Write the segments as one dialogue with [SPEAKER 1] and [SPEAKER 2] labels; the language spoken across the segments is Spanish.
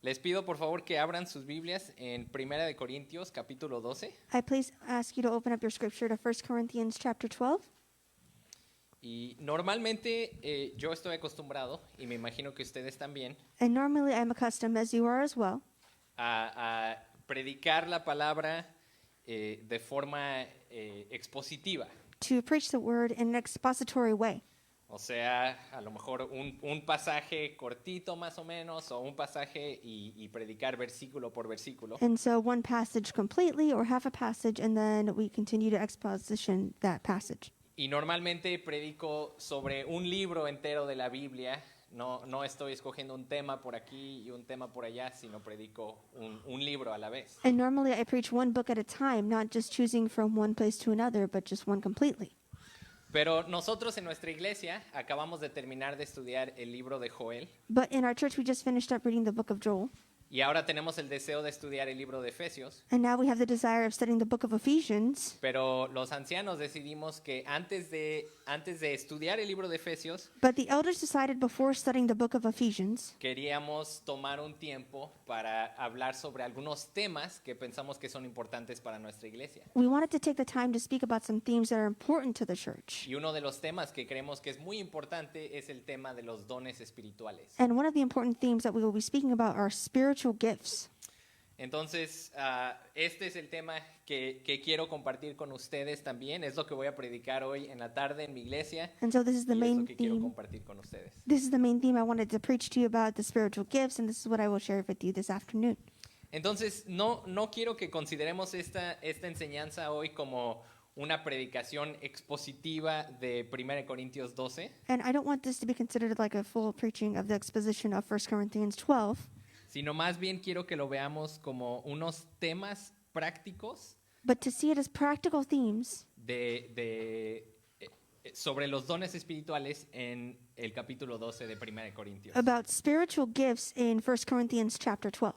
[SPEAKER 1] Les pido por favor que abran sus Biblias en Primera de Corintios capítulo 12
[SPEAKER 2] I please ask you to open up your scripture to 1 Corinthians chapter 12.
[SPEAKER 1] y normalmente yo estoy acostumbrado, y me imagino que ustedes también,
[SPEAKER 2] And normally I'm accustomed, as you are as well,
[SPEAKER 1] a predicar la palabra de forma expositiva.
[SPEAKER 2] to preach the word in an expository way.
[SPEAKER 1] O sea, a lo mejor un pasaje cortito más o menos, o un pasaje y predicar versículo por versículo.
[SPEAKER 2] And so one passage completely or half a passage, and then we continue to exposition that passage.
[SPEAKER 1] Y normalmente predico sobre un libro entero de la Biblia. No estoy escogiendo un tema por aquí y un tema por allá, sino predico un libro a la vez.
[SPEAKER 2] And normally I preach one book at a time, not just choosing from one place to another, but just one completely.
[SPEAKER 1] Pero nosotros en nuestra iglesia acabamos de terminar de estudiar el libro de Joel
[SPEAKER 2] But in our church, we just finished up reading the book of Joel,
[SPEAKER 1] y ahora tenemos el deseo de estudiar el libro de Efesios.
[SPEAKER 2] and now we have the desire of studying the book of Ephesians.
[SPEAKER 1] Pero los ancianos decidimos que antes de estudiar el libro de Efesios,
[SPEAKER 2] But the elders decided before studying the book of Ephesians,
[SPEAKER 1] queríamos tomar un tiempo para hablar sobre algunos temas que pensamos que son importantes para nuestra iglesia.
[SPEAKER 2] we wanted to take the time to speak about some themes that are important to the church.
[SPEAKER 1] Y uno de los temas que creemos que es muy importante es el tema de los dones espirituales.
[SPEAKER 2] And one of the important themes that we will be speaking about are spiritual gifts.
[SPEAKER 1] Entonces, este es el tema que quiero compartir con ustedes también. Es lo que voy a predicar hoy en la tarde en mi iglesia.
[SPEAKER 2] And so this is the
[SPEAKER 1] Y es lo
[SPEAKER 2] main
[SPEAKER 1] que quiero
[SPEAKER 2] theme.
[SPEAKER 1] compartir con ustedes.
[SPEAKER 2] This is the main theme I wanted to preach to you about, the spiritual gifts, and this is what I will share with you this afternoon.
[SPEAKER 1] Entonces, no quiero que consideremos esta enseñanza hoy como una predicación expositiva de 1 Corintios 12,
[SPEAKER 2] And I don't want this to be considered like a full preaching of the exposition of 1 Corinthians 12,
[SPEAKER 1] sino más bien quiero que lo veamos como unos temas prácticos
[SPEAKER 2] but to see it as practical themes
[SPEAKER 1] sobre los dones espirituales en el capítulo 12 de 1 Corintios.
[SPEAKER 2] about spiritual gifts in 1 Corinthians chapter 12.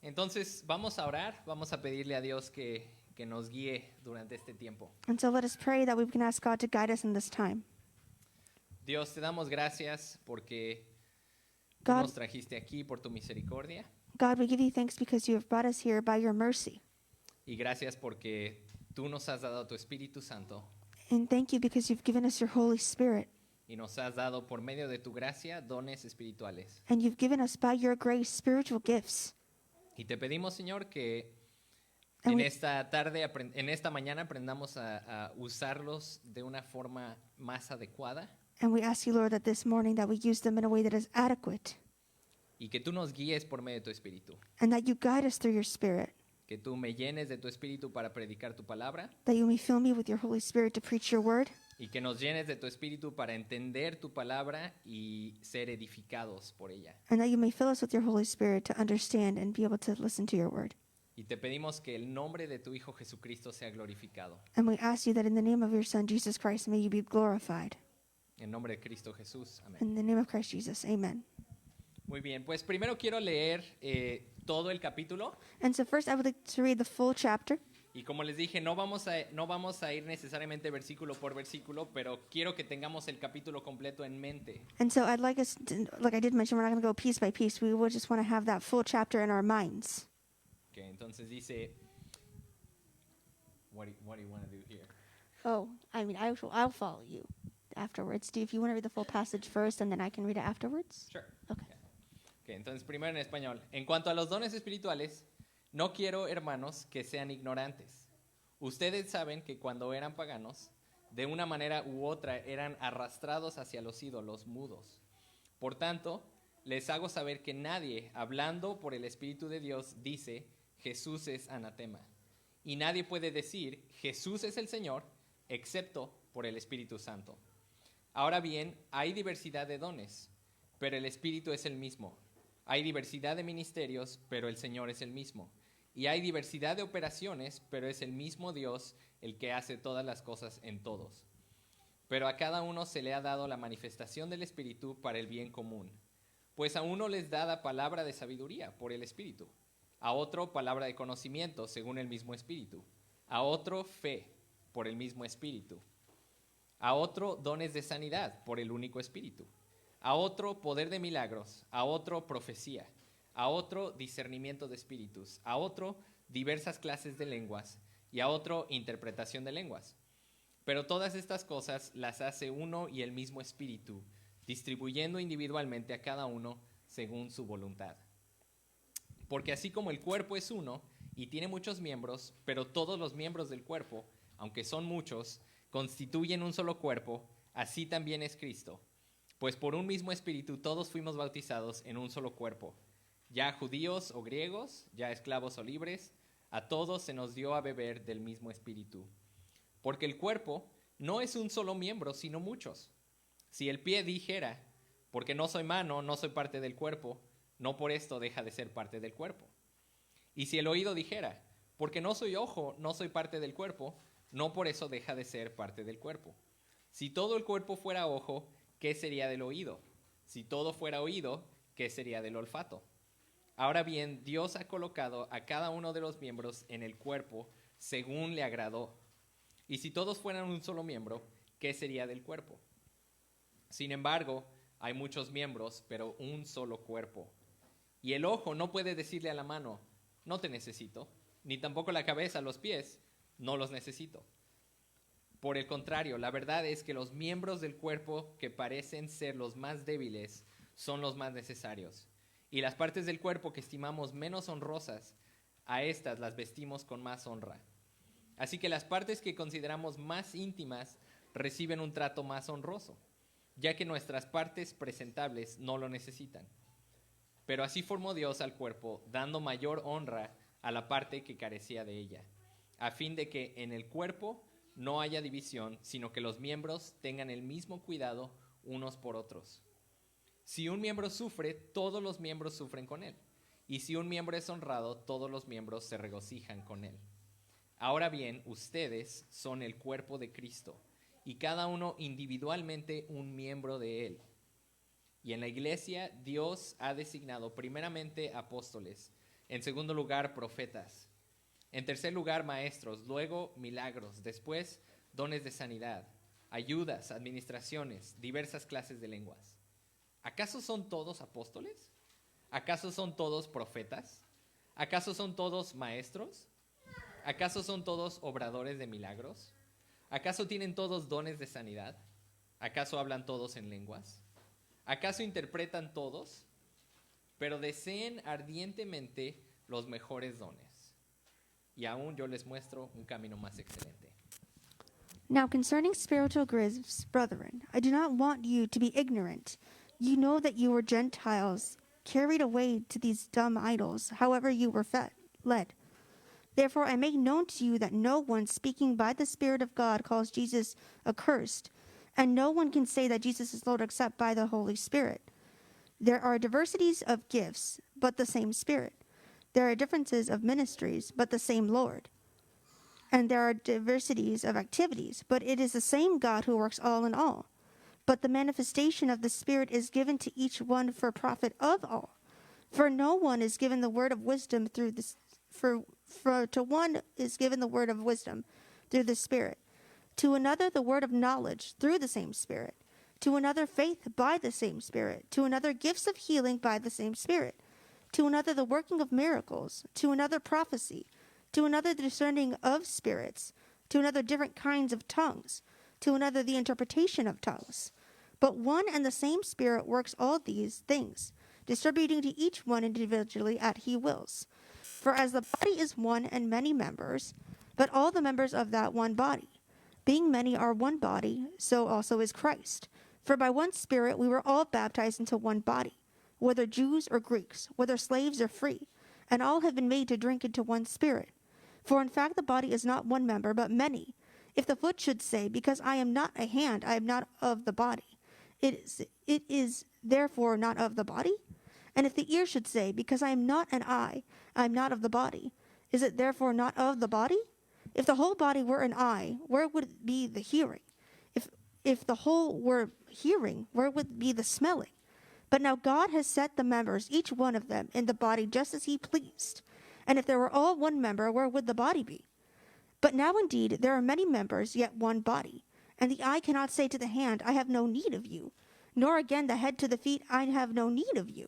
[SPEAKER 1] Entonces, vamos a orar, vamos a pedirle a Dios que nos guíe durante este tiempo.
[SPEAKER 2] And so let us pray that we can ask God to guide us in this time.
[SPEAKER 1] Dios, te damos gracias porque tú
[SPEAKER 2] God,
[SPEAKER 1] nos trajiste aquí por tu misericordia.
[SPEAKER 2] God, we give you thanks because you have brought us here by your mercy.
[SPEAKER 1] Y gracias porque tú nos has dado tu Espíritu Santo
[SPEAKER 2] And thank you because you've given us your Holy Spirit.
[SPEAKER 1] y nos has dado por medio de tu gracia dones espirituales.
[SPEAKER 2] And you've given us by your grace spiritual gifts.
[SPEAKER 1] Y te pedimos, Señor, que
[SPEAKER 2] And
[SPEAKER 1] en
[SPEAKER 2] we,
[SPEAKER 1] esta mañana aprendamos a usarlos de una forma más adecuada
[SPEAKER 2] and we ask you, Lord, that this morning that we use them in a way that is adequate.
[SPEAKER 1] y que tú nos guíes por medio de tu Espíritu.
[SPEAKER 2] And that you guide us through your Spirit.
[SPEAKER 1] Que tú me llenes de tu Espíritu para predicar tu palabra
[SPEAKER 2] That you may fill me with your Holy Spirit to preach your word.
[SPEAKER 1] y que nos llenes de tu Espíritu para entender tu palabra y ser edificados por ella.
[SPEAKER 2] And that you may fill us with your Holy Spirit to understand and be able to listen to your word.
[SPEAKER 1] Y te pedimos que el nombre de tu Hijo Jesucristo sea glorificado.
[SPEAKER 2] And we ask you that in the name of your Son, Jesus Christ, may you be glorified.
[SPEAKER 1] En nombre de Cristo Jesús. Amén.
[SPEAKER 2] In the name of Christ Jesus, amen.
[SPEAKER 1] Muy bien, pues primero quiero leer todo el capítulo.
[SPEAKER 2] And so first I would like to read the full chapter.
[SPEAKER 1] Y como les dije, no vamos a ir necesariamente versículo por versículo, pero quiero que tengamos el capítulo completo en mente.
[SPEAKER 2] And so I'd like us to, like I did mention, we're not going to go piece by piece. We will just want to have that full chapter in our minds.
[SPEAKER 1] Okay, entonces dice, what do you want to do here?
[SPEAKER 2] Oh, I mean, I'll follow you afterwards. Do if you want to read the full passage first, and then I can read it afterwards?
[SPEAKER 1] Sure.
[SPEAKER 2] Okay.
[SPEAKER 1] Okay, entonces primero en español. En cuanto a los dones espirituales, no quiero, hermanos, que sean ignorantes. Ustedes saben que cuando eran paganos, de una manera u otra eran arrastrados hacia los ídolos mudos. Por tanto, les hago saber que nadie, hablando por el Espíritu de Dios, dice, Jesús es anatema. Y nadie puede decir, Jesús es el Señor, excepto por el Espíritu Santo. Ahora bien, hay diversidad de dones, pero el Espíritu es el mismo. Hay diversidad de ministerios, pero el Señor es el mismo. Y hay diversidad de operaciones, pero es el mismo Dios el que hace todas las cosas en todos. Pero a cada uno se le ha dado la manifestación del Espíritu para el bien común. Pues a uno les da la palabra de sabiduría por el Espíritu, a otro palabra de conocimiento según el mismo Espíritu, a otro fe por el mismo Espíritu, a otro dones de sanidad por el único Espíritu, a otro poder de milagros, a otro profecía, a otro discernimiento de espíritus, a otro diversas clases de lenguas y a otro interpretación de lenguas. Pero todas estas cosas las hace uno y el mismo Espíritu, distribuyendo individualmente a cada uno según su voluntad. Porque así como el cuerpo es uno y tiene muchos miembros, pero todos los miembros del cuerpo, aunque son muchos, constituyen un solo cuerpo, así también es Cristo. Pues por un mismo Espíritu todos fuimos bautizados en un solo cuerpo, ya judíos o griegos, ya esclavos o libres, a todos se nos dio a beber del mismo Espíritu. Porque el cuerpo no es un solo miembro, sino muchos. Si el pie dijera, porque no soy mano, no soy parte del cuerpo, no por esto deja de ser parte del cuerpo. Y si el oído dijera, porque no soy ojo, no soy parte del cuerpo, no por eso deja de ser parte del cuerpo. Si todo el cuerpo fuera ojo, ¿qué sería del oído? Si todo fuera oído, ¿qué sería del olfato? Ahora bien, Dios ha colocado a cada uno de los miembros en el cuerpo según le agradó. Y si todos fueran un solo miembro, ¿qué sería del cuerpo? Sin embargo, hay muchos miembros, pero un solo cuerpo. Y el ojo no puede decirle a la mano, no te necesito, ni tampoco la cabeza a los pies, no los necesito. Por el contrario, la verdad es que los miembros del cuerpo que parecen ser los más débiles son los más necesarios. Y las partes del cuerpo que estimamos menos honrosas, a estas las vestimos con más honra. Así que las partes que consideramos más íntimas reciben un trato más honroso, ya que nuestras partes presentables no lo necesitan. Pero así formó Dios al cuerpo, dando mayor honra a la parte que carecía de ella, a fin de que en el cuerpo no haya división, sino que los miembros tengan el mismo cuidado unos por otros. Si un miembro sufre, todos los miembros sufren con él. Y si un miembro es honrado, todos los miembros se regocijan con él. Ahora bien, ustedes son el cuerpo de Cristo, y cada uno individualmente un miembro de él. Y en la iglesia, Dios ha designado primeramente apóstoles, en segundo lugar profetas, en tercer lugar maestros, luego milagros, después dones de sanidad, ayudas, administraciones, diversas clases de lenguas. ¿Acaso son todos apóstoles? ¿Acaso son todos profetas? ¿Acaso son todos maestros? ¿Acaso son todos obradores de milagros? ¿Acaso tienen todos dones de sanidad? ¿Acaso hablan todos en lenguas? ¿Acaso interpretan todos? Pero deseen ardientemente los mejores dones. Y aún yo les muestro un camino más excelente.
[SPEAKER 2] Now concerning spiritual gifts, brethren, I do not want you to be ignorant. You know that you were Gentiles, carried away to these dumb idols, however you were led. Therefore I make known to you that no one speaking by the Spirit of God calls Jesus accursed, and no one can say that Jesus is Lord except by the Holy Spirit. There are diversities of gifts, but the same Spirit. There are differences of ministries, but the same Lord. And there are diversities of activities, but it is the same God who works all in all. But the manifestation of the Spirit is given to each one for profit of all. For no one is given the word of wisdom through this. To one is given the word of wisdom through the Spirit, to another the word of knowledge through the same Spirit, to another faith by the same Spirit, to another gifts of healing by the same Spirit, to another the working of miracles, to another prophecy, to another the discerning of spirits, to another different kinds of tongues, to another the interpretation of tongues. But one and the same Spirit works all these things, distributing to each one individually as he wills. For as the body is one and many members, but all the members of that one body, being many are one body, so also is Christ. For by one Spirit we were all baptized into one body, whether Jews or Greeks, whether slaves or free, and all have been made to drink into one Spirit. For in fact the body is not one member, but many. If the foot should say, because I am not a hand, I am not of the body, it is therefore not of the body? And if the ear should say, because I am not an eye, I am not of the body, is it therefore not of the body? If the whole body were an eye, where would be the hearing? If the whole were hearing, where would be the smelling? But now God has set the members, each one of them, in the body just as he pleased. And if there were all one member, where would the body be? But now indeed there are many members, yet one body. And the eye cannot say to the hand, I have no need of you, nor again the head to the feet, I have no need of you.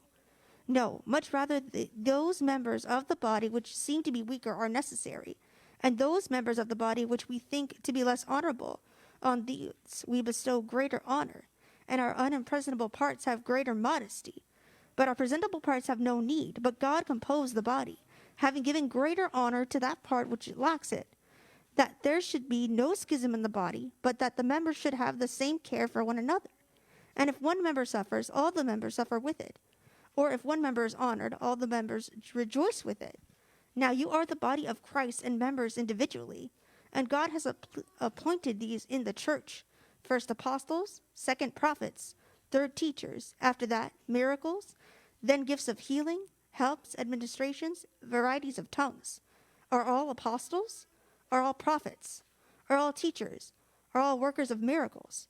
[SPEAKER 2] No, much rather those members of the body which seem to be weaker are necessary, and those members of the body which we think to be less honorable, on these we bestow greater honor, and our unimpresentable parts have greater modesty. But our presentable parts have no need, but God composed the body, having given greater honor to that part which lacks it, that there should be no schism in the body, but that the members should have the same care for one another. And if one member suffers, all the members suffer with it. Or if one member is honored, all the members rejoice with it. Now you are the body of Christ and members individually, and God has appointed these in the church: first apostles, second prophets, third teachers, after that miracles, then gifts of healing, helps, administrations, varieties of tongues. Are all apostles? Are all prophets? Are all teachers? Are all workers of miracles?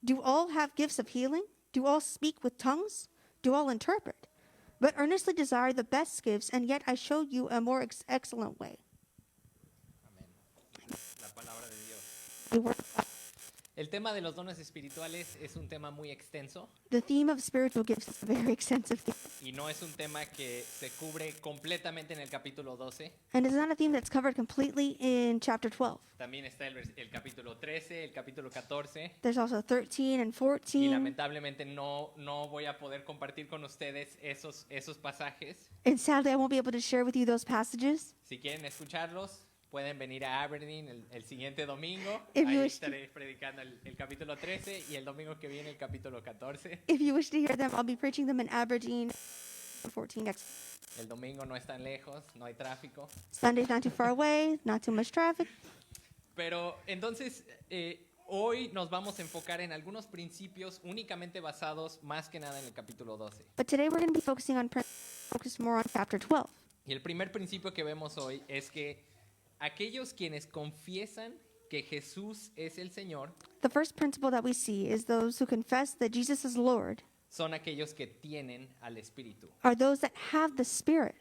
[SPEAKER 2] Do all have gifts of healing? Do all speak with tongues? Do all interpret? But earnestly desire the best gifts, and yet I show you a more excellent way.
[SPEAKER 1] Amén. La palabra de Dios.
[SPEAKER 2] The word of God.
[SPEAKER 1] El tema de los dones espirituales es un tema muy extenso
[SPEAKER 2] The theme of spiritual gifts is a very extensive theme,
[SPEAKER 1] y no es un tema que se cubre completamente en el capítulo 12.
[SPEAKER 2] and it's not a theme that's covered completely in chapter 12.
[SPEAKER 1] También está el capítulo 13, el capítulo 14.
[SPEAKER 2] There's also 13 and
[SPEAKER 1] Y
[SPEAKER 2] 14,
[SPEAKER 1] lamentablemente no voy a poder compartir con ustedes esos pasajes.
[SPEAKER 2] and sadly I won't be able to share with you those passages.
[SPEAKER 1] Si quieren escucharlos, pueden venir a Aberdeen el siguiente domingo.
[SPEAKER 2] If
[SPEAKER 1] Ahí
[SPEAKER 2] you wish to-
[SPEAKER 1] estaré predicando el capítulo 13 y el domingo que viene el capítulo 14.
[SPEAKER 2] If you wish to hear them, I'll be preaching them in Aberdeen 14 next
[SPEAKER 1] El domingo no es tan lejos, no hay tráfico.
[SPEAKER 2] Sunday's not too far away, not too much traffic.
[SPEAKER 1] Pero entonces hoy nos vamos a enfocar en algunos principios únicamente basados más que nada en el capítulo 12.
[SPEAKER 2] But today we're going to be focused more on chapter 12.
[SPEAKER 1] Y el primer principio que vemos hoy es que aquellos quienes confiesan que Jesús es el Señor
[SPEAKER 2] The first principle that we see is those who confess that Jesus is Lord
[SPEAKER 1] son aquellos que tienen al Espíritu.
[SPEAKER 2] are those that have the Spirit.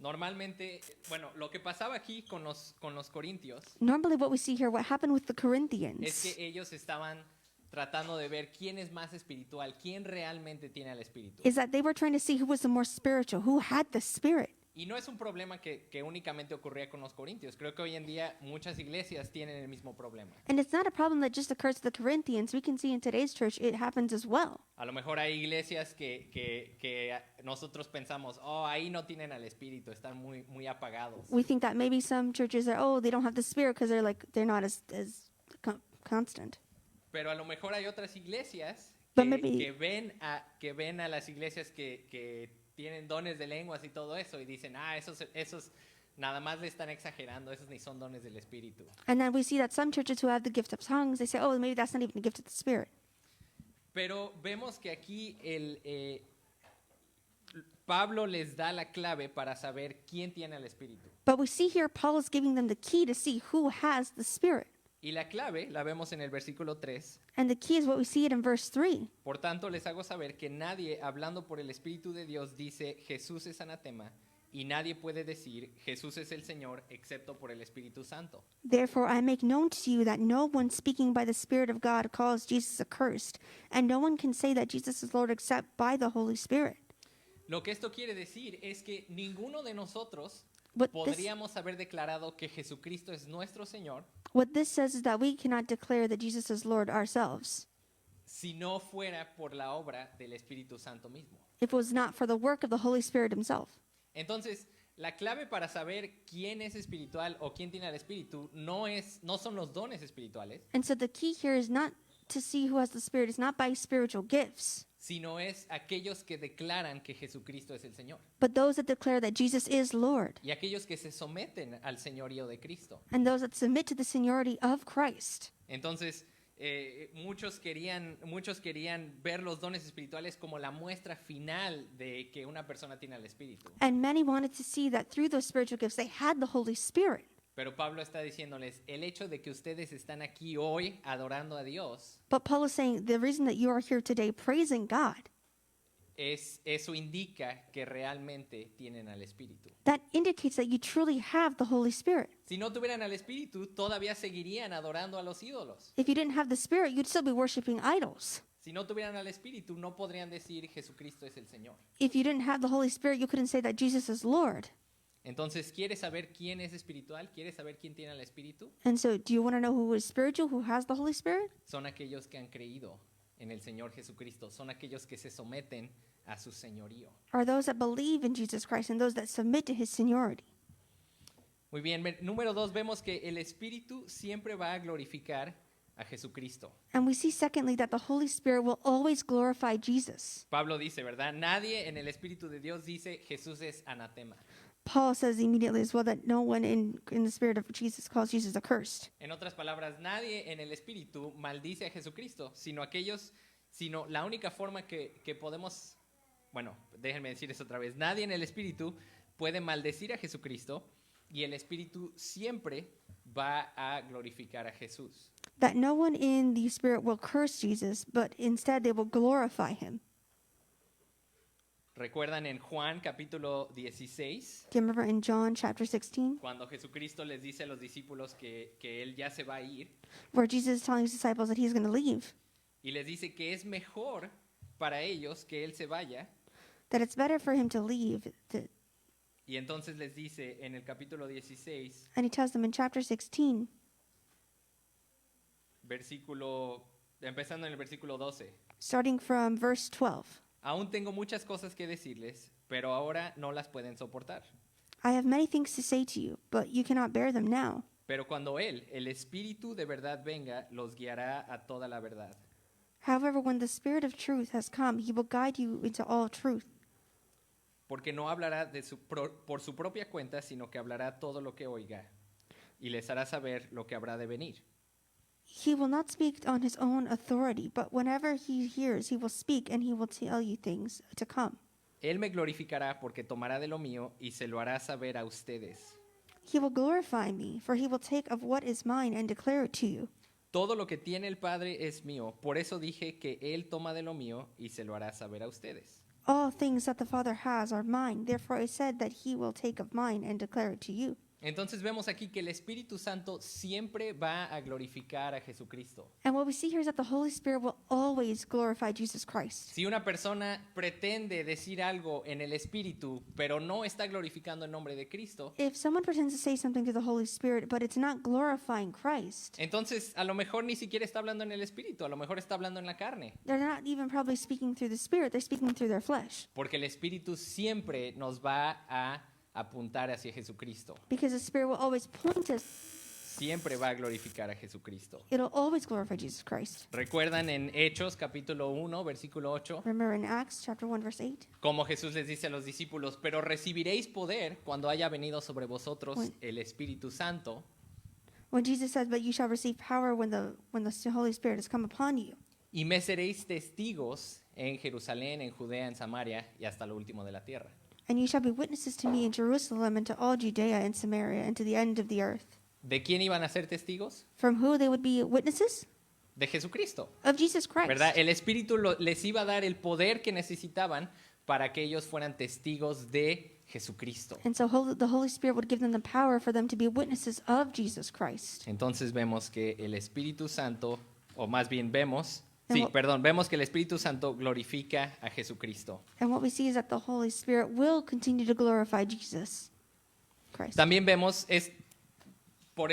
[SPEAKER 1] Normalmente, bueno, lo que pasaba aquí con los corintios
[SPEAKER 2] Normally what we see here, what happened with the
[SPEAKER 1] es
[SPEAKER 2] Corinthians,
[SPEAKER 1] que ellos estaban tratando de ver quién es más espiritual, quién realmente tiene al Espíritu.
[SPEAKER 2] is that they were trying to see who was the more spiritual, who had the Spirit.
[SPEAKER 1] Y no es un problema que únicamente ocurría con los corintios. Creo que hoy en día muchas iglesias tienen el mismo problema.
[SPEAKER 2] And it's not a problem that just occurs to the Corinthians. We can see in today's church it happens as well.
[SPEAKER 1] A lo mejor hay iglesias que nosotros pensamos, oh, ahí no tienen al Espíritu, están muy apagados.
[SPEAKER 2] We think that maybe some churches are, oh, they don't have the Spirit because they're not as constant.
[SPEAKER 1] Pero a lo mejor hay otras iglesias
[SPEAKER 2] But maybe-
[SPEAKER 1] que ven a las iglesias que tienen dones de lenguas y todo eso y dicen, esos nada más le están exagerando, esos ni son dones del Espíritu.
[SPEAKER 2] And then we see that some churches who have the gift of tongues, they say, oh, maybe that's not even a gift of the Spirit.
[SPEAKER 1] Pero vemos que aquí Pablo les da la clave para saber quién tiene al Espíritu.
[SPEAKER 2] But we see here Paul is giving them the key to see who has the Spirit.
[SPEAKER 1] Y la clave la vemos en el versículo 3.
[SPEAKER 2] And the key is what we see it in verse 3.
[SPEAKER 1] Por tanto, les hago saber que nadie, hablando por el Espíritu de Dios, dice Jesús es anatema, y nadie puede decir Jesús es el Señor, excepto por el Espíritu Santo.
[SPEAKER 2] Therefore I make known to you that no one speaking by the Spirit of God calls Jesus accursed, and no one can say that Jesus is Lord except by the Holy Spirit.
[SPEAKER 1] Lo que esto quiere decir es que ninguno de nosotros
[SPEAKER 2] What this,
[SPEAKER 1] podríamos haber declarado que Jesucristo es nuestro Señor
[SPEAKER 2] what this says is that we cannot declare that Jesus is Lord ourselves
[SPEAKER 1] si no fuera por la obra del Espíritu Santo mismo.
[SPEAKER 2] if it was not for the work of the Holy Spirit himself.
[SPEAKER 1] Entonces, la clave para saber quién es espiritual o quién tiene al Espíritu no son los dones espirituales,
[SPEAKER 2] And so the key here is not to see who has the Spirit. It's not by spiritual gifts,
[SPEAKER 1] sino es aquellos que declaran que Jesucristo es el Señor
[SPEAKER 2] but those that declare that Jesus is Lord,
[SPEAKER 1] y aquellos que se someten al señorío de Cristo.
[SPEAKER 2] and those that submit to the seniority of Christ.
[SPEAKER 1] Entonces, muchos querían ver los dones espirituales como la muestra final de que una persona tiene al Espíritu.
[SPEAKER 2] And many wanted to see that through those spiritual gifts they had the Holy Spirit.
[SPEAKER 1] Pero Pablo está diciéndoles, el hecho de que ustedes están aquí hoy adorando a Dios,
[SPEAKER 2] But Paul is saying the reason that you are here today praising God,
[SPEAKER 1] eso indica que realmente tienen al Espíritu.
[SPEAKER 2] that indicates that you truly have the Holy Spirit.
[SPEAKER 1] Si no tuvieran al Espíritu, todavía seguirían adorando a los ídolos.
[SPEAKER 2] If you didn't have the Spirit, you'd still be worshiping idols.
[SPEAKER 1] Si no tuvieran al Espíritu, no podrían decir Jesucristo es el Señor.
[SPEAKER 2] If you didn't have the Holy Spirit, you couldn't say that Jesus is Lord.
[SPEAKER 1] Entonces, ¿quieres saber quién es espiritual? ¿Quieres saber quién tiene al Espíritu?
[SPEAKER 2] And so, do you want to know who is spiritual, who has the Holy Spirit?
[SPEAKER 1] Son aquellos que han creído en el Señor Jesucristo. Son aquellos que se someten a su señorío.
[SPEAKER 2] Are those that believe in Jesus Christ and those that submit to his seniority.
[SPEAKER 1] Muy bien, número 2, vemos que el Espíritu siempre va a glorificar a Jesucristo.
[SPEAKER 2] And we see, secondly, that the Holy Spirit will always glorify Jesus.
[SPEAKER 1] Pablo dice, ¿verdad? Nadie en el Espíritu de Dios dice Jesús es anatema.
[SPEAKER 2] Paul says immediately as well that no one in the Spirit of Jesus calls Jesus accursed.
[SPEAKER 1] En otras palabras, nadie en el Espíritu maldice a Jesucristo, sino la única forma que podemos, bueno, déjenme decir eso otra vez, nadie en el Espíritu puede maldecir a Jesucristo y el Espíritu siempre va a glorificar a Jesús.
[SPEAKER 2] That no one in the Spirit will curse Jesus, but instead they will glorify him.
[SPEAKER 1] ¿Recuerdan en Juan capítulo 16?
[SPEAKER 2] Do you remember in John chapter 16,
[SPEAKER 1] Cuando Jesucristo les dice a los discípulos que Él ya se va a ir
[SPEAKER 2] where Jesus is telling his disciples that he's going to leave,
[SPEAKER 1] y les dice que es mejor para ellos que Él se vaya,
[SPEAKER 2] that it's better for him to leave.
[SPEAKER 1] y entonces les dice en el capítulo 16,
[SPEAKER 2] And he tells them in chapter 16,
[SPEAKER 1] empezando en el versículo 12,
[SPEAKER 2] starting from verse 12,
[SPEAKER 1] aún tengo muchas cosas que decirles, pero ahora no las pueden soportar.
[SPEAKER 2] I have many things to say to you, but you cannot bear them now.
[SPEAKER 1] Pero cuando Él, el Espíritu de verdad venga, los guiará a toda la verdad.
[SPEAKER 2] However, when the Spirit of truth has come, he will guide you into all truth.
[SPEAKER 1] Porque no hablará por su propia cuenta, sino que hablará todo lo que oiga, y les hará saber lo que habrá de venir.
[SPEAKER 2] He will not speak on his own authority, but whenever he hears, he will speak and he will tell you things to come.
[SPEAKER 1] Él me glorificará porque tomará de lo mío y se lo hará saber a ustedes.
[SPEAKER 2] He will glorify me, for he will take of what is mine and declare it to you.
[SPEAKER 1] Todo lo que tiene el Padre es mío, por eso dije que Él toma de lo mío y se lo hará saber a ustedes.
[SPEAKER 2] All things that the Father has are mine, therefore I said that he will take of mine and declare it to you.
[SPEAKER 1] Entonces vemos aquí que el Espíritu Santo siempre va a glorificar a Jesucristo.
[SPEAKER 2] And what we see here is that the Holy Spirit will always glorify Jesus Christ.
[SPEAKER 1] Si una persona pretende decir algo en el Espíritu, pero no está glorificando el nombre de Cristo,
[SPEAKER 2] If someone pretends to say something to the Holy Spirit, but it's not glorifying Christ,
[SPEAKER 1] entonces a lo mejor ni siquiera está hablando en el Espíritu, a lo mejor está hablando en la carne.
[SPEAKER 2] they're not even probably speaking through the Spirit, they're speaking through their flesh.
[SPEAKER 1] Porque el Espíritu siempre nos va a apuntar hacia Jesucristo.
[SPEAKER 2] Because the Spirit will always point us,
[SPEAKER 1] Siempre va a glorificar a Jesucristo.
[SPEAKER 2] it'll always glorify Jesus Christ.
[SPEAKER 1] ¿Recuerdan en Hechos capítulo 1, versículo 8?
[SPEAKER 2] Remember in Acts chapter 1, verse 8?
[SPEAKER 1] Como Jesús les dice a los discípulos, pero recibiréis poder cuando haya venido sobre vosotros el Espíritu Santo,
[SPEAKER 2] When Jesus says, but you shall receive power when the Holy Spirit has come upon you.
[SPEAKER 1] y me seréis testigos en Jerusalén, en Judea, en Samaria y hasta lo último de la tierra.
[SPEAKER 2] And you shall be witnesses to me in Jerusalem and to all Judea and Samaria and to the end of the earth.
[SPEAKER 1] ¿De quién iban a ser testigos?
[SPEAKER 2] From who they would be witnesses?
[SPEAKER 1] De Jesucristo.
[SPEAKER 2] Of Jesus Christ.
[SPEAKER 1] ¿Verdad? El Espíritu les iba a dar el poder que necesitaban para que ellos fueran testigos de Jesucristo.
[SPEAKER 2] And so the Holy Spirit would give them the power for them to be witnesses of Jesus Christ.
[SPEAKER 1] Entonces vemos que el Espíritu Santo, o más bien vemos que el Espíritu Santo glorifica a Jesucristo.
[SPEAKER 2] And what we see is that the Holy Spirit will continue to glorify Jesus Christ.
[SPEAKER 1] También vemos, por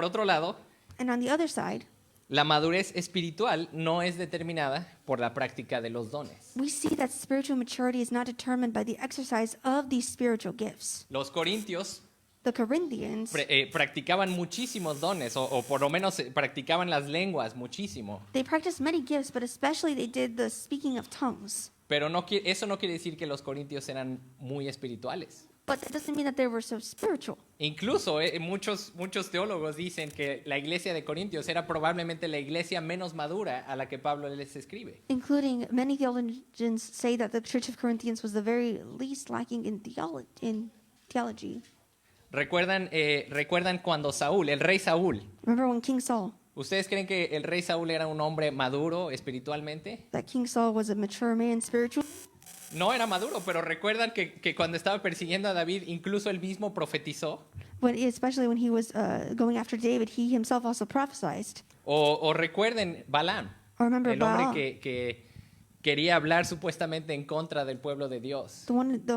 [SPEAKER 1] otro lado,
[SPEAKER 2] And on the other side,
[SPEAKER 1] la madurez espiritual no es determinada por la práctica de los dones.
[SPEAKER 2] we see that spiritual maturity is not determined by the exercise of these spiritual gifts.
[SPEAKER 1] Los corintios
[SPEAKER 2] The Corinthians,
[SPEAKER 1] practicaban muchísimos dones, o por lo menos practicaban las lenguas muchísimo.
[SPEAKER 2] they practiced many gifts, but especially they did the speaking of tongues.
[SPEAKER 1] Pero eso no quiere decir que los corintios eran muy espirituales.
[SPEAKER 2] But that doesn't mean that they were so spiritual.
[SPEAKER 1] Incluso muchos teólogos dicen que la iglesia de Corintios era probablemente la iglesia menos madura a la que Pablo les escribe.
[SPEAKER 2] Including many theologians say that the Church of Corinthians was the very least lacking in theology.
[SPEAKER 1] ¿Recuerdan cuando el rey Saúl,
[SPEAKER 2] Remember when King Saul,
[SPEAKER 1] ¿ustedes creen que el rey Saúl era un hombre maduro espiritualmente?
[SPEAKER 2] that King Saul was a mature man spiritually?
[SPEAKER 1] No era maduro, pero recuerdan que cuando estaba persiguiendo a David, incluso él mismo profetizó.
[SPEAKER 2] Especially when he was going after David, he himself also prophesied.
[SPEAKER 1] O recuerden Balaam.
[SPEAKER 2] Or remember
[SPEAKER 1] el hombre
[SPEAKER 2] Baal,
[SPEAKER 1] que quería hablar supuestamente en contra del pueblo de Dios.
[SPEAKER 2] the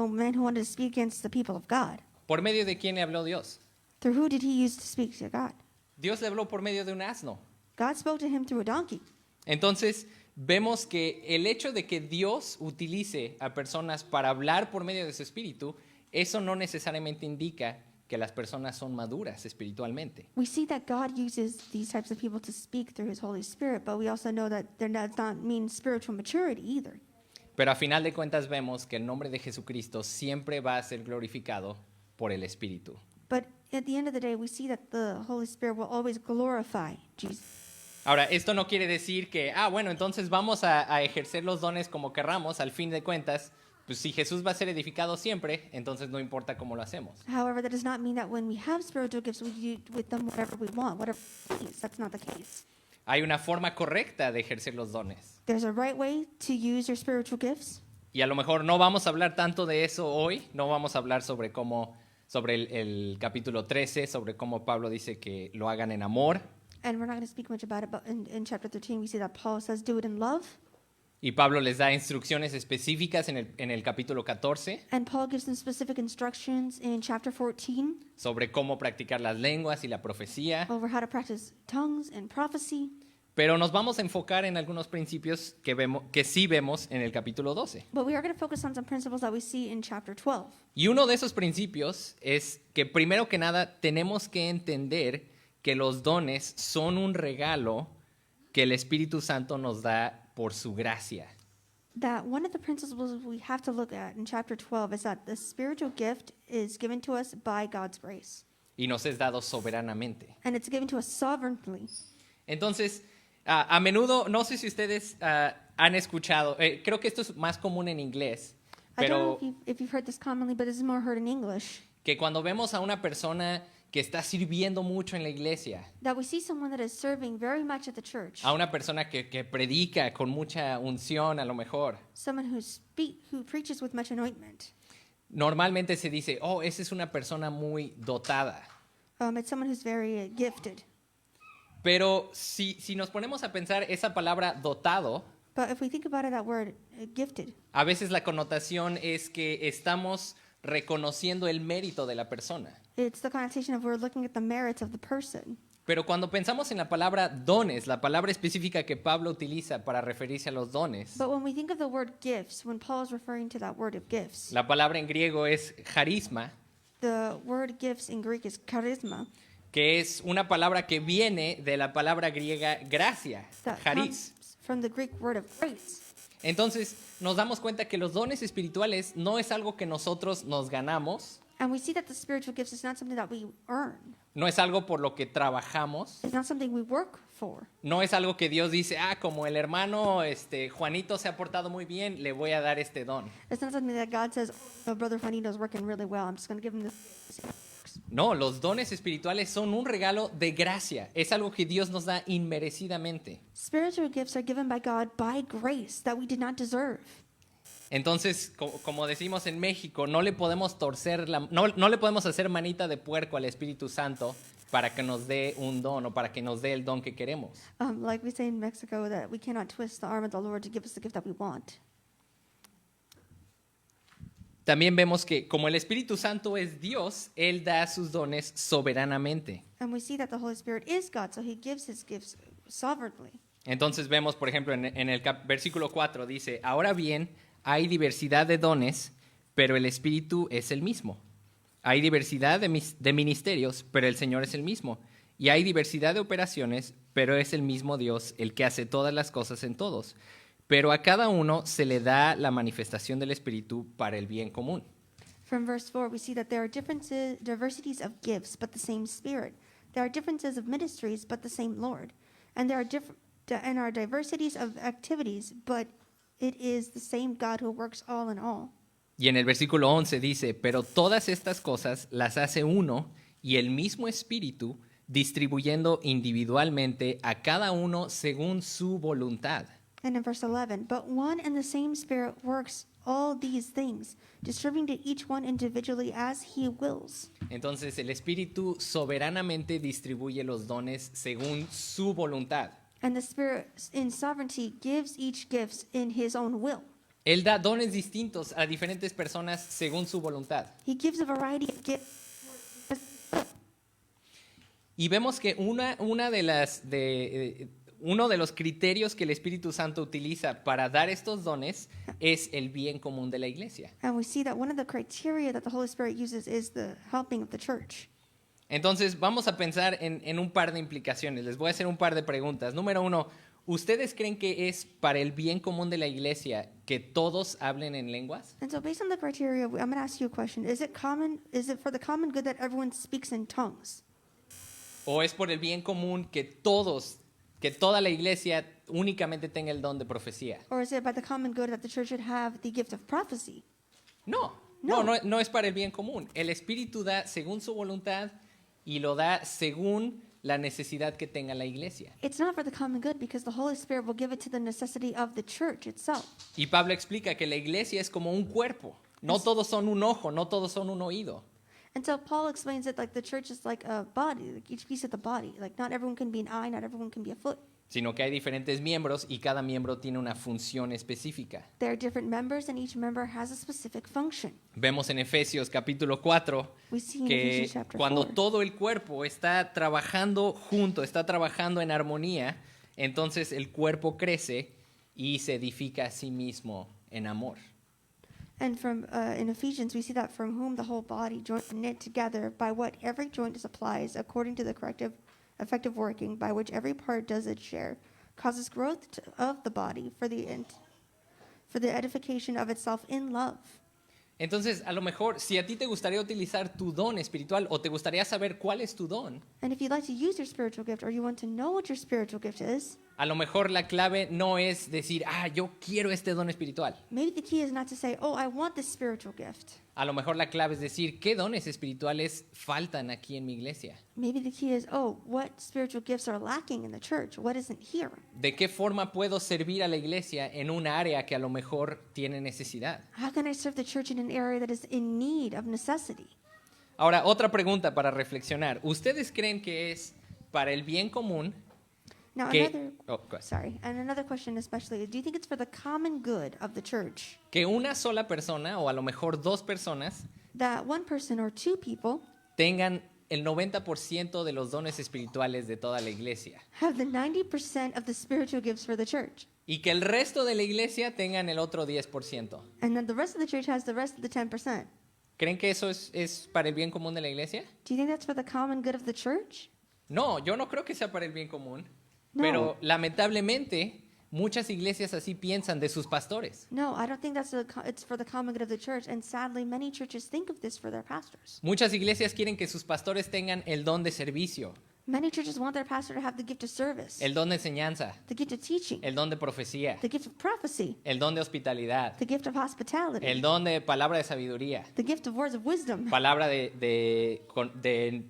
[SPEAKER 2] man who wanted to speak against the people of God.
[SPEAKER 1] ¿Por medio de quién le habló Dios?
[SPEAKER 2] Through who did he use to speak to God?
[SPEAKER 1] Dios le habló por medio de un asno.
[SPEAKER 2] God spoke to him through a donkey.
[SPEAKER 1] Entonces, vemos que el hecho de que Dios utilice a personas para hablar por medio de su espíritu, eso no necesariamente indica que las personas son maduras espiritualmente.
[SPEAKER 2] We see that God uses these types of people to speak through his Holy Spirit, but we also know that that does not mean spiritual maturity either.
[SPEAKER 1] Pero a final de cuentas vemos que el nombre de Jesucristo siempre va a ser glorificado por el Espíritu.
[SPEAKER 2] But at the end of the day, we see that the Holy Spirit will always glorify Jesus.
[SPEAKER 1] Ahora, esto no quiere decir que, bueno, entonces vamos a ejercer los dones como querramos, al fin de cuentas, pues si Jesús va a ser edificado siempre, entonces no importa cómo lo hacemos.
[SPEAKER 2] However, that does not mean that when we have spiritual gifts, we do with them whatever we want, whatever we please. That's not the case.
[SPEAKER 1] Hay una forma correcta de ejercer los dones.
[SPEAKER 2] There's a right way to use your spiritual gifts.
[SPEAKER 1] Y a lo mejor no vamos a hablar tanto de eso hoy, no vamos a hablar sobre el capítulo 13, sobre cómo Pablo dice que lo hagan en amor.
[SPEAKER 2] And we're not going to speak much about it, but in chapter 13, we see that Paul says, do it in love.
[SPEAKER 1] Y Pablo les da instrucciones específicas en el capítulo 14
[SPEAKER 2] And Paul gives them specific instructions in chapter 14
[SPEAKER 1] sobre cómo practicar las lenguas y la profecía.
[SPEAKER 2] over how to practice tongues and prophecy.
[SPEAKER 1] Pero nos vamos a enfocar en algunos principios que sí vemos en el capítulo 12.
[SPEAKER 2] But we are going to focus on some principles that we see in chapter 12.
[SPEAKER 1] Y uno de esos principios es que primero que nada tenemos que entender que los dones son un regalo que el Espíritu Santo nos da por su gracia.
[SPEAKER 2] That one of the principles we have to look at in chapter 12 is that the spiritual gift is given to us by God's grace.
[SPEAKER 1] Y nos es dado soberanamente.
[SPEAKER 2] And it's given to us sovereignly.
[SPEAKER 1] Entonces, a menudo, no sé si ustedes han escuchado, creo que esto es más común en inglés,
[SPEAKER 2] I don't
[SPEAKER 1] pero
[SPEAKER 2] know if you've heard this commonly, but this is more heard in English.
[SPEAKER 1] que cuando vemos a una persona que está sirviendo mucho en la iglesia,
[SPEAKER 2] That we see someone that is serving very much at the church.
[SPEAKER 1] a una persona que predica con mucha unción a lo mejor,
[SPEAKER 2] Someone who preaches with much anointment.
[SPEAKER 1] normalmente se dice, esa es una persona muy dotada.
[SPEAKER 2] It's someone who's very gifted.
[SPEAKER 1] Pero si nos ponemos a pensar esa palabra dotado,
[SPEAKER 2] But if we think about it, that word, gifted,
[SPEAKER 1] a veces la connotación es que estamos reconociendo el mérito de la persona.
[SPEAKER 2] it's the connotation of we're looking at the merits of the person.
[SPEAKER 1] Pero cuando pensamos en la palabra dones, la palabra específica que Pablo utiliza para referirse a los dones,
[SPEAKER 2] But when we think of the word gifts, when Paul is referring to that word of gifts,
[SPEAKER 1] la palabra en griego es charisma,
[SPEAKER 2] the word gifts in Greek is charisma.
[SPEAKER 1] que es una palabra que viene de la palabra griega gracia,
[SPEAKER 2] That
[SPEAKER 1] charis.
[SPEAKER 2] comes from the Greek word of grace.
[SPEAKER 1] Entonces nos damos cuenta que los dones espirituales no es algo que nosotros nos ganamos,
[SPEAKER 2] And we see that the spiritual gifts is not something that we earn.
[SPEAKER 1] no es algo por lo que trabajamos,
[SPEAKER 2] It's not something we work for.
[SPEAKER 1] no es algo que Dios dice, como el hermano Juanito se ha portado muy bien, le voy a dar este don.
[SPEAKER 2] It's not something that God says, oh, Brother Juanito's working really well. I'm just going to give him this.
[SPEAKER 1] No, los dones espirituales son un regalo de gracia, es algo que Dios nos da inmerecidamente.
[SPEAKER 2] Spiritual gifts are given by God by grace that we did not deserve.
[SPEAKER 1] Entonces, como decimos en México, no le podemos no le podemos hacer manita de puerco al Espíritu Santo para que nos dé un don o para que nos dé el don que queremos.
[SPEAKER 2] Like we say in Mexico, that we cannot twist the arm of the Lord to give us the gift that we want.
[SPEAKER 1] También vemos que como el Espíritu Santo es Dios, Él da sus dones soberanamente.
[SPEAKER 2] And we see that the Holy Spirit is God, so he gives his gifts sovereignly.
[SPEAKER 1] Entonces vemos, por ejemplo, en el versículo 4 dice, ahora bien, hay diversidad de dones, pero el Espíritu es el mismo. Hay diversidad de ministerios, pero el Señor es el mismo. Y hay diversidad de operaciones, pero es el mismo Dios el que hace todas las cosas en todos. Pero a cada uno se le da la manifestación del Espíritu para el bien común.
[SPEAKER 2] From verse 4, we see that there are diversities of gifts, but the same Spirit. There are differences of ministries, but the same Lord. And there are diversities of activities, but it is the same God who works all in all.
[SPEAKER 1] Y en el versículo 11 dice, pero todas estas cosas las hace uno y el mismo Espíritu, distribuyendo individualmente a cada uno según su voluntad.
[SPEAKER 2] And in verse 11, but one and the same Spirit works all these things, distributing to each one individually as he wills.
[SPEAKER 1] Entonces el Espíritu soberanamente distribuye los dones según su voluntad.
[SPEAKER 2] And the Spirit in sovereignty gives each gift in his own will.
[SPEAKER 1] Él da dones distintos a diferentes personas según su voluntad.
[SPEAKER 2] He gives a variety of gifts.
[SPEAKER 1] Y vemos que uno de los criterios que el Espíritu Santo utiliza para dar estos dones es el bien común de la iglesia.
[SPEAKER 2] And we see that one of the criteria that the Holy Spirit uses is the helping of the church.
[SPEAKER 1] Entonces vamos a pensar en un par de implicaciones. Les voy a hacer un par de preguntas. Número uno, ¿ustedes creen que es para el bien común de la iglesia que todos hablen en lenguas?
[SPEAKER 2] And so based on the criteria, I'm going to ask you a question. Is it for the common good that everyone speaks in tongues?
[SPEAKER 1] ¿O es por el bien común que toda la iglesia únicamente tenga el don de profecía?
[SPEAKER 2] Or is it by the common good that the church should have the gift of prophecy?
[SPEAKER 1] No es para el bien común. El Espíritu da según su voluntad y lo da según la necesidad que tenga la iglesia.
[SPEAKER 2] It's not for the common good because the Holy Spirit will give it to the necessity of the church itself.
[SPEAKER 1] Y Pablo explica que la iglesia es como un cuerpo. No todos son un ojo, no todos son un oído.
[SPEAKER 2] And so Paul explains that like the church is like a body, like each piece of the body. Like not everyone can be an eye, not everyone can be a foot.
[SPEAKER 1] Sino que hay diferentes miembros y cada miembro tiene una función específica.
[SPEAKER 2] There are different members and each member has a specific function.
[SPEAKER 1] Vemos en Efesios capítulo 4
[SPEAKER 2] We see in
[SPEAKER 1] que
[SPEAKER 2] Ephesians chapter
[SPEAKER 1] cuando
[SPEAKER 2] 4.
[SPEAKER 1] todo el cuerpo está trabajando junto, está trabajando en armonía, entonces el cuerpo crece y se edifica a sí mismo en amor.
[SPEAKER 2] And from in Ephesians, we see that from whom the whole body joined and knit together by what every joint supplies, according to the effective working by which every part does its share, causes growth of the body for the edification of itself in love.
[SPEAKER 1] Entonces, a lo mejor, si a ti te gustaría utilizar tu don espiritual o te gustaría saber cuál es tu don,
[SPEAKER 2] And if you'd like to use your spiritual gift or you want to know what your spiritual gift is,
[SPEAKER 1] a lo mejor la clave no es decir, yo quiero este don espiritual.
[SPEAKER 2] maybe the key is not to say, oh, I want this spiritual gift.
[SPEAKER 1] A lo mejor la clave es decir, ¿qué dones espirituales faltan aquí en mi iglesia?
[SPEAKER 2] Maybe the key is, oh, what spiritual gifts are lacking in the church? What isn't here?
[SPEAKER 1] ¿De qué forma puedo servir a la iglesia en un área que a lo mejor tiene necesidad?
[SPEAKER 2] How can I serve the church in an area that is in need of necessity?
[SPEAKER 1] Ahora, otra pregunta para reflexionar. ¿Ustedes creen que es para el bien común
[SPEAKER 2] Now,
[SPEAKER 1] que,
[SPEAKER 2] another question especially, do you think it's for the common good of the church
[SPEAKER 1] que una sola persona o a lo mejor dos personas
[SPEAKER 2] that one person or two people
[SPEAKER 1] tengan el 90% de los dones espirituales de toda la iglesia
[SPEAKER 2] have the 90% of the spiritual gifts for the church,
[SPEAKER 1] y que el resto de la iglesia tengan el otro 10%?
[SPEAKER 2] and then the rest of the church has the rest of the 10%?
[SPEAKER 1] ¿Creen que eso es para el bien común de la iglesia?
[SPEAKER 2] Do you think that's for the common good of the church?
[SPEAKER 1] No, yo no creo que sea para el bien común.
[SPEAKER 2] No.
[SPEAKER 1] Pero lamentablemente muchas iglesias así piensan de sus pastores.
[SPEAKER 2] No, I don't think it's for the common good of the church, and sadly, many churches think of this for their pastors.
[SPEAKER 1] Muchas iglesias quieren que sus pastores tengan el don de servicio,
[SPEAKER 2] Many churches want their pastor to have the gift of service,
[SPEAKER 1] el don de enseñanza,
[SPEAKER 2] the gift of teaching,
[SPEAKER 1] el don de profecía,
[SPEAKER 2] the gift of prophecy,
[SPEAKER 1] el don de hospitalidad,
[SPEAKER 2] the gift of hospitality,
[SPEAKER 1] el don de palabra de sabiduría,
[SPEAKER 2] the gift of words of wisdom,
[SPEAKER 1] palabra de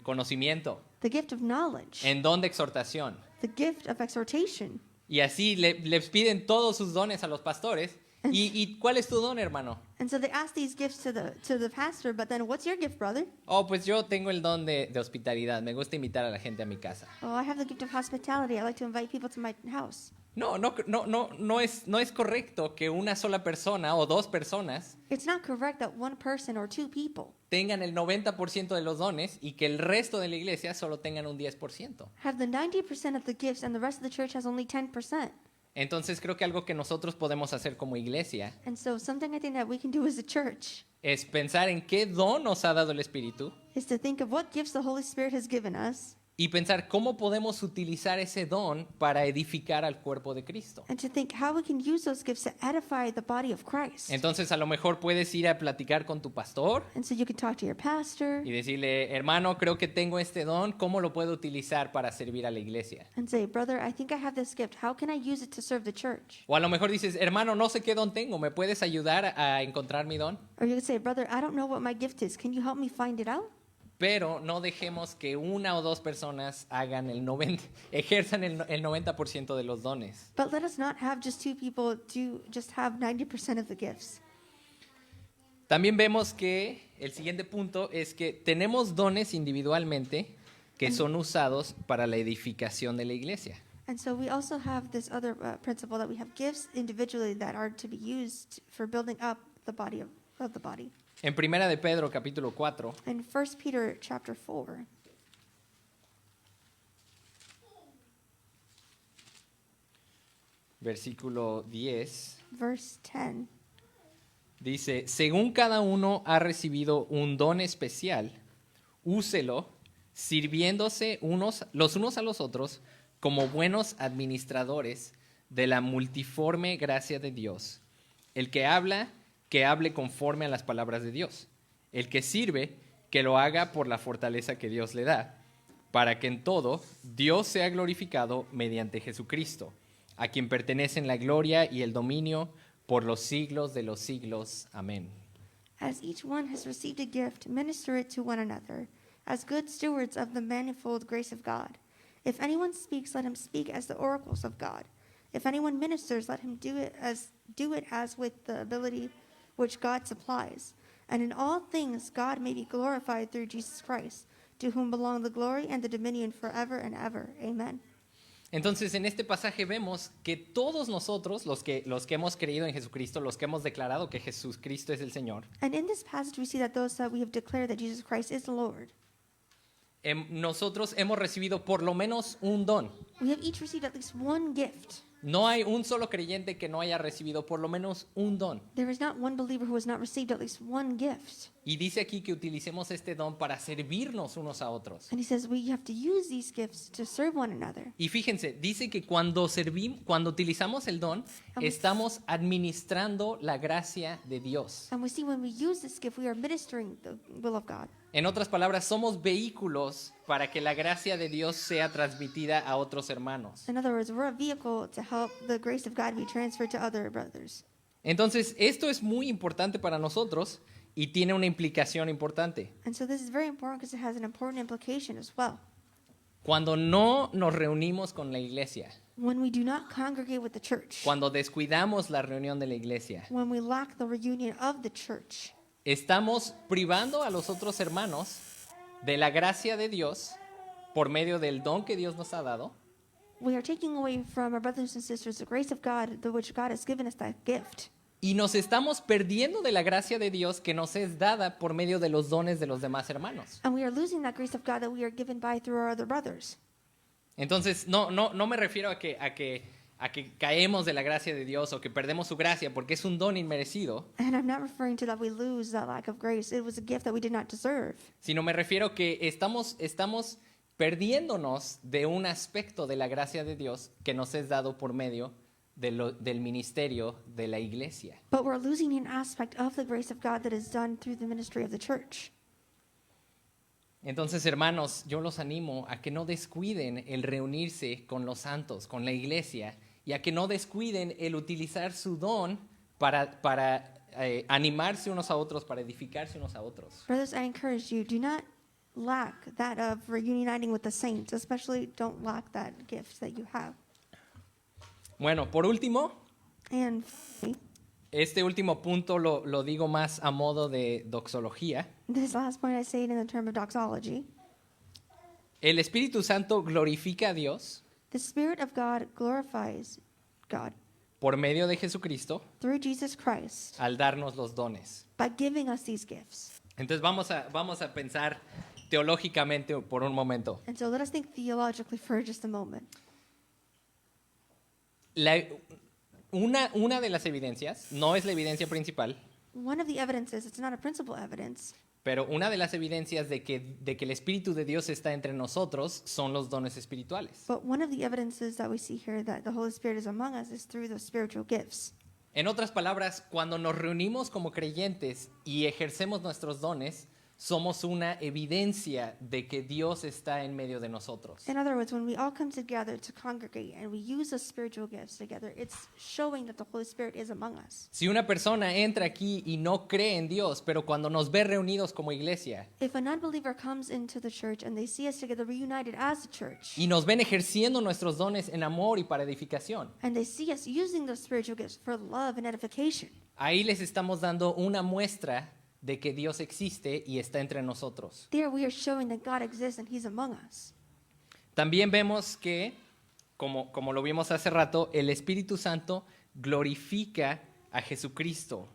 [SPEAKER 1] conocimiento,
[SPEAKER 2] the gift of knowledge,
[SPEAKER 1] el don de exhortación.
[SPEAKER 2] the gift of exhortation.
[SPEAKER 1] Y así les piden todos sus dones a los pastores. ¿Y cuál es tu don, hermano?
[SPEAKER 2] And so they ask these gifts to the pastor, but then what's your gift, brother?
[SPEAKER 1] Oh, pues yo tengo el don de hospitalidad. Me gusta invitar a la gente a mi casa.
[SPEAKER 2] Oh, I have the gift of hospitality. I like to invite people to my house.
[SPEAKER 1] No es correcto que una sola persona o dos personas
[SPEAKER 2] It's not correct that one person or two people
[SPEAKER 1] tengan el 90% de los dones y que el resto de la iglesia solo tengan un 10%.
[SPEAKER 2] have the 90% of the gifts and the rest of the church has only 10%.
[SPEAKER 1] Entonces creo que algo que nosotros podemos hacer como iglesia
[SPEAKER 2] And so something I think that we can do as a church
[SPEAKER 1] es pensar en qué don nos ha dado el Espíritu
[SPEAKER 2] is to think of what gifts the Holy Spirit has given us
[SPEAKER 1] y pensar cómo podemos utilizar ese don para edificar al cuerpo de Cristo.
[SPEAKER 2] and to think how we can use those gifts to edify the body of Christ.
[SPEAKER 1] Entonces a lo mejor puedes ir a platicar con tu pastor
[SPEAKER 2] And so you can talk to your pastor
[SPEAKER 1] y decirle, hermano, creo que tengo este don, ¿cómo lo puedo utilizar para servir a la iglesia?
[SPEAKER 2] and say, brother, I think I have this gift. How can I use it to serve the church?
[SPEAKER 1] O a lo mejor dices, hermano, no sé qué don tengo, ¿me puedes ayudar a encontrar mi don?
[SPEAKER 2] Or you could say, brother, I don't know what my gift is. Can you help me find it out?
[SPEAKER 1] Pero no dejemos que una o dos personas ejerzan el 90% de los dones.
[SPEAKER 2] But let us not have just two people just have 90% of the gifts.
[SPEAKER 1] También vemos que el siguiente punto es que tenemos dones individualmente que son usados para la edificación de la iglesia.
[SPEAKER 2] And so we also have this other principle that we have gifts individually that are to be used for building up the body of the body.
[SPEAKER 1] En Primera de Pedro, capítulo 4,
[SPEAKER 2] In 1 Peter chapter 4,
[SPEAKER 1] versículo 10,
[SPEAKER 2] verse 10,
[SPEAKER 1] dice, según cada uno ha recibido un don especial, úselo sirviéndose los unos a los otros como buenos administradores de la multiforme gracia de Dios. El que habla, que hable conforme a las palabras de Dios. El que sirve, que lo haga por la fortaleza que Dios le da, para que en todo Dios sea glorificado mediante Jesucristo, a quien pertenecen la gloria y el dominio por los siglos de los siglos. Amén.
[SPEAKER 2] as each one has received a gift, minister it to one another, as good stewards of the manifold grace of God. If anyone speaks, let him speak as the oracles of God. If anyone ministers, let him do it as with the ability which God supplies. And in all things God may be glorified through Jesus Christ, to whom belong the glory and the dominion forever and ever. Amen.
[SPEAKER 1] Entonces, en este pasaje vemos que todos nosotros, los que hemos creído en Jesucristo, los que hemos declarado que Jesucristo es el Señor,
[SPEAKER 2] And in this passage we see that those that we have declared that Jesus Christ is the Lord,
[SPEAKER 1] nosotros hemos recibido por lo menos un don.
[SPEAKER 2] we have each received at least one gift.
[SPEAKER 1] No hay un solo creyente que no haya recibido por lo menos un don.
[SPEAKER 2] There is not one believer who has not received at least one gift.
[SPEAKER 1] Y dice aquí que utilicemos este don para servirnos unos a otros.
[SPEAKER 2] And he says we have to use these gifts to serve one another.
[SPEAKER 1] Y fíjense, dice que cuando utilizamos el don, estamos administrando la gracia de Dios.
[SPEAKER 2] And we see when we use this gift, we are ministering the will of God.
[SPEAKER 1] En otras palabras, somos vehículos para que la gracia de Dios sea transmitida a otros hermanos.
[SPEAKER 2] In other words, we're a vehicle to help the grace of God be transferred to other brothers.
[SPEAKER 1] Entonces, esto es muy importante para nosotros y tiene una implicación importante.
[SPEAKER 2] And so this is very important because it has an important implication as well.
[SPEAKER 1] Cuando no nos reunimos con la iglesia,
[SPEAKER 2] When we do not congregate with the church,
[SPEAKER 1] cuando descuidamos la reunión de la iglesia,
[SPEAKER 2] when we lack the reunion of the church,
[SPEAKER 1] estamos privando a los otros hermanos de la gracia de Dios por medio del don que Dios nos ha dado,
[SPEAKER 2] we are taking away from our brothers and sisters the grace of God, the which God has given us that gift.
[SPEAKER 1] y nos estamos perdiendo de la gracia de Dios que nos es dada por medio de los dones de los demás hermanos.
[SPEAKER 2] And we are losing that grace of God that we are given by through our other brothers.
[SPEAKER 1] Entonces, no me refiero a que caemos de la gracia de Dios o que perdemos su gracia porque es un don inmerecido,
[SPEAKER 2] And I'm not referring to that we lose that lack of grace. It was a gift that we did not deserve.
[SPEAKER 1] sino me refiero que estamos perdiéndonos de un aspecto de la gracia de Dios que nos es dado por medio del ministerio de la iglesia.
[SPEAKER 2] But we're losing an aspect of the grace of God that is done through the ministry of the church.
[SPEAKER 1] Entonces, hermanos, yo los animo a que no descuiden el reunirse con los santos, con la iglesia, y a que no descuiden el utilizar su don para animarse unos a otros, para edificarse unos a otros.
[SPEAKER 2] Brothers, I encourage you, do not lack that of reuniting with the saints, especially don't lack that gift that you have.
[SPEAKER 1] Bueno, por último,
[SPEAKER 2] And
[SPEAKER 1] este último punto lo digo más a modo de doxología.
[SPEAKER 2] this last point I say it in the term of doxology.
[SPEAKER 1] El Espíritu Santo glorifica a Dios
[SPEAKER 2] The Spirit of God glorifies God
[SPEAKER 1] por medio de Jesucristo
[SPEAKER 2] through Jesus Christ
[SPEAKER 1] al darnos los dones.
[SPEAKER 2] by giving us these gifts.
[SPEAKER 1] Entonces vamos a pensar teológicamente por un momento.
[SPEAKER 2] And so let us think theologically for just a moment.
[SPEAKER 1] Una de las evidencias, no es la evidencia principal,
[SPEAKER 2] One of the evidences, it's not a principal evidence,
[SPEAKER 1] pero una de las evidencias de que el Espíritu de Dios está entre nosotros son los dones espirituales.
[SPEAKER 2] but one of the evidences that we see here that the Holy Spirit is among us is through the spiritual gifts.
[SPEAKER 1] En otras palabras, cuando nos reunimos como creyentes y ejercemos nuestros dones, somos una evidencia de que Dios está en medio de nosotros.
[SPEAKER 2] In other words, when we all come together to congregate and we use the spiritual gifts together, it's showing that the Holy Spirit is among us.
[SPEAKER 1] Si una persona entra aquí y no cree en Dios, pero cuando nos ve reunidos como iglesia
[SPEAKER 2] If a non-believer comes into the church and they see us together reunited as a church,
[SPEAKER 1] y nos ven ejerciendo nuestros dones en amor y para edificación,
[SPEAKER 2] and they see us using those spiritual gifts for love and edification,
[SPEAKER 1] ahí les estamos dando una muestra de que Dios existe y está entre nosotros.
[SPEAKER 2] there we are showing that God exists and He's among us.
[SPEAKER 1] También vemos que como lo vimos hace rato, el Espíritu Santo glorifica a Jesucristo.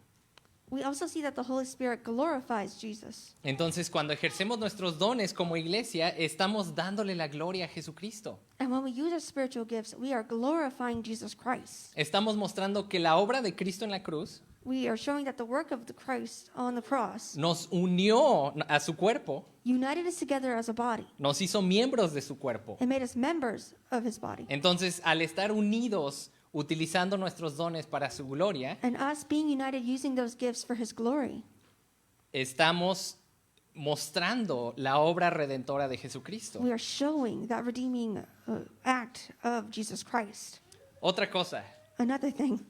[SPEAKER 2] We also see that the Holy Spirit glorifies Jesus.
[SPEAKER 1] Entonces, cuando ejercemos nuestros dones como iglesia, estamos dándole la gloria a Jesucristo.
[SPEAKER 2] And when we use our spiritual gifts, we are glorifying Jesus Christ.
[SPEAKER 1] Estamos mostrando que la obra de Cristo en la cruz
[SPEAKER 2] We are showing that the work of the Christ on the cross
[SPEAKER 1] nos unió a su cuerpo,
[SPEAKER 2] united us together as a body
[SPEAKER 1] nos hizo miembros de su cuerpo.
[SPEAKER 2] and made us members of his body.
[SPEAKER 1] Entonces, al estar unidos, utilizando nuestros dones para su gloria,
[SPEAKER 2] And us being united using those gifts for his glory,
[SPEAKER 1] estamos mostrando la obra redentora de Jesucristo.
[SPEAKER 2] we are showing that redeeming act of Jesus Christ.
[SPEAKER 1] Otra cosa,
[SPEAKER 2] Another thing,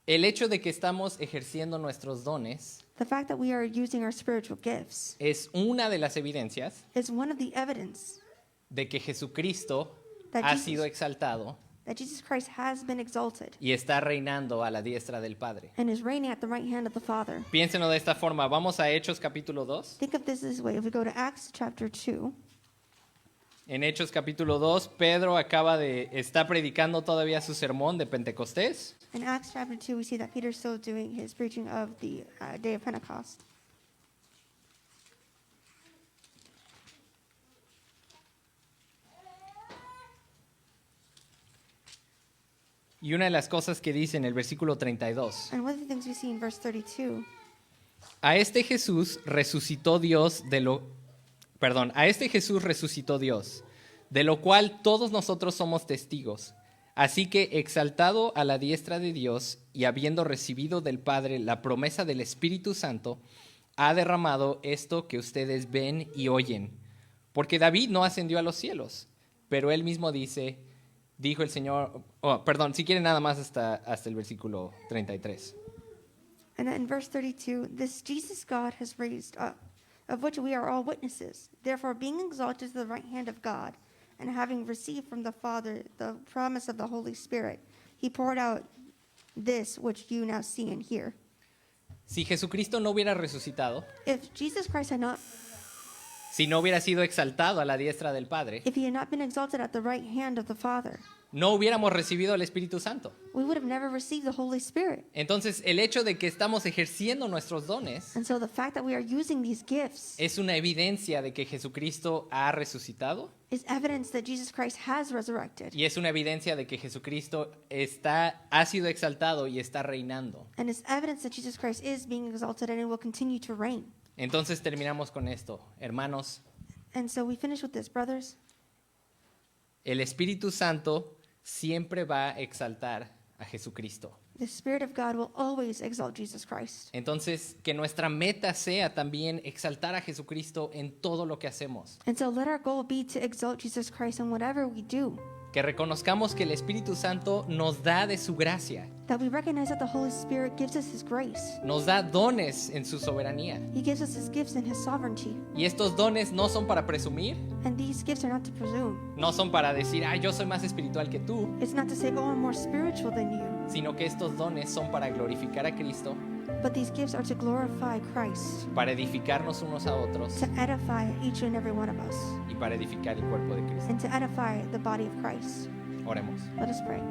[SPEAKER 1] el hecho de que estamos ejerciendo nuestros dones
[SPEAKER 2] the fact that we are using our spiritual gifts
[SPEAKER 1] es una de las evidencias
[SPEAKER 2] is one of the evidence
[SPEAKER 1] de que Jesucristo
[SPEAKER 2] That
[SPEAKER 1] ha
[SPEAKER 2] Jesus-
[SPEAKER 1] sido exaltado
[SPEAKER 2] that Jesus Christ has been exalted
[SPEAKER 1] y está reinando a la diestra del Padre.
[SPEAKER 2] and is reigning at the right hand of the Father.
[SPEAKER 1] Piénsenlo de esta forma. Vamos a Hechos capítulo 2.
[SPEAKER 2] Think of this way. If we go to Acts chapter 2,
[SPEAKER 1] En Hechos capítulo 2, Pedro está predicando todavía su sermón de Pentecostés.
[SPEAKER 2] in Acts chapter 2, we see that Peter's still doing his preaching of the day of Pentecost.
[SPEAKER 1] Y una de las cosas que dice en el versículo 32,
[SPEAKER 2] And one of the things we see in verse 32,
[SPEAKER 1] a este Jesús resucitó Dios a este Jesús resucitó Dios, de lo cual todos nosotros somos testigos. Así que exaltado a la diestra de Dios y habiendo recibido del Padre la promesa del Espíritu Santo, ha derramado esto que ustedes ven y oyen. Porque David no ascendió a los cielos, pero él mismo dijo el Señor, si quieren nada más hasta el versículo 33.
[SPEAKER 2] and then in verse 32, this Jesus God has raised up, of which we are all witnesses. Therefore, being exalted to the right hand of God, and having received from the Father the promise of the Holy Spirit, he poured out this which you now see and hear.
[SPEAKER 1] Si Jesucristo no hubiera resucitado,
[SPEAKER 2] If Jesus Christ had not,
[SPEAKER 1] si no hubiera sido exaltado a la diestra del Padre,
[SPEAKER 2] if he had not been exalted at the right hand of the Father,
[SPEAKER 1] no hubiéramos recibido el Espíritu Santo.
[SPEAKER 2] we would have never received the Holy Spirit.
[SPEAKER 1] Entonces, el hecho de que estamos ejerciendo nuestros dones
[SPEAKER 2] And so the fact that we are using these gifts
[SPEAKER 1] es una evidencia de que Jesucristo ha resucitado
[SPEAKER 2] is evidence that Jesus Christ has resurrected,
[SPEAKER 1] y es una evidencia de que Jesucristo ha sido exaltado y está reinando.
[SPEAKER 2] and is evidence that Jesus Christ is being exalted and it will continue to reign.
[SPEAKER 1] Entonces terminamos con esto, hermanos.
[SPEAKER 2] And so we finish with this, brothers.
[SPEAKER 1] El Espíritu Santo siempre va a exaltar a Jesucristo.
[SPEAKER 2] The Spirit of God will always exalt Jesus Christ.
[SPEAKER 1] Entonces, que nuestra meta sea también exaltar a Jesucristo en todo lo que hacemos.
[SPEAKER 2] And so let our goal be to exalt Jesus Christ in whatever we do.
[SPEAKER 1] Que reconozcamos que el Espíritu Santo nos da de su gracia,
[SPEAKER 2] That we recognize that the Holy Spirit gives us His grace.
[SPEAKER 1] nos da dones en su soberanía.
[SPEAKER 2] He gives us His gifts in His sovereignty.
[SPEAKER 1] Y estos dones no son para presumir,
[SPEAKER 2] And these gifts are not to presume.
[SPEAKER 1] no son para decir, yo soy más espiritual que tú,
[SPEAKER 2] It's not to say, oh, I'm more spiritual than you.
[SPEAKER 1] sino que estos dones son para glorificar a Cristo,
[SPEAKER 2] But these gifts are to glorify Christ,
[SPEAKER 1] para edificarnos unos a otros
[SPEAKER 2] to edify each and every one of us,
[SPEAKER 1] y para edificar el cuerpo de Cristo.
[SPEAKER 2] and to edify the body of Christ.
[SPEAKER 1] Oremos.
[SPEAKER 2] Let us pray.